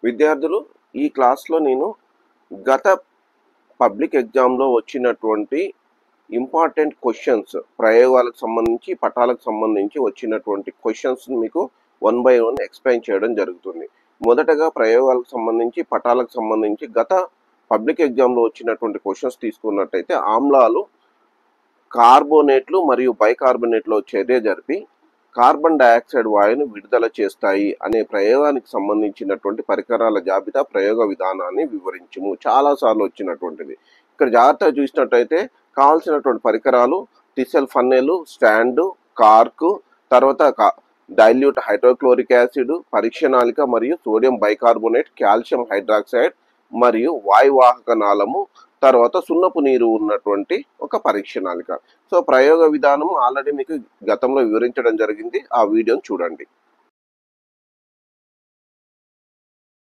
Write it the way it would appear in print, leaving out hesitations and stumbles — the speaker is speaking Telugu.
విద్యార్థులు, ఈ క్లాస్లో నేను గత పబ్లిక్ ఎగ్జామ్లో వచ్చినటువంటి ఇంపార్టెంట్ క్వశ్చన్స్, ప్రయోగాలకు సంబంధించి పటాలకు సంబంధించి వచ్చినటువంటి క్వశ్చన్స్ మీకు 1 by 1 ఎక్స్ప్లెయిన్ చేయడం జరుగుతుంది. మొదటగా ప్రయోగాలకు సంబంధించి పటాలకు సంబంధించి గత పబ్లిక్ ఎగ్జామ్లో వచ్చినటువంటి క్వశ్చన్స్ తీసుకున్నట్టయితే, ఆమ్లాలు కార్బోనేట్లు మరియు బైకార్బోనేట్లో చర్య జరిపి కార్బన్ డయాక్సైడ్ వాయువును విడుదల చేస్తాయి అనే ప్రయోగానికి సంబంధించినటువంటి పరికరాల జాబితా, ప్రయోగ విధానాన్ని వివరించుము. చాలాసార్లు వచ్చినటువంటిది. ఇక్కడ జాగ్రత్తగా చూసినట్టయితే కావాల్సినటువంటి పరికరాలు టిసెల్ ఫన్నెలు, స్టాండు, కార్కు, తర్వాత డైల్యూట్ హైడ్రోక్లోరిక్ యాసిడ్, పరీక్షనాళిక మరియు సోడియం బైకార్బోనేట్, కాల్షియం హైడ్రాక్సైడ్ మరియు వాయువాహక నాళము, తర్వాత సున్నపు నీరు ఉన్నటువంటి ఒక పరీక్షనాళిక. సో ప్రయోగ విధానం ఆల్రెడీ మీకు గతంలో వివరించడం జరిగింది, ఆ వీడియోని చూడండి.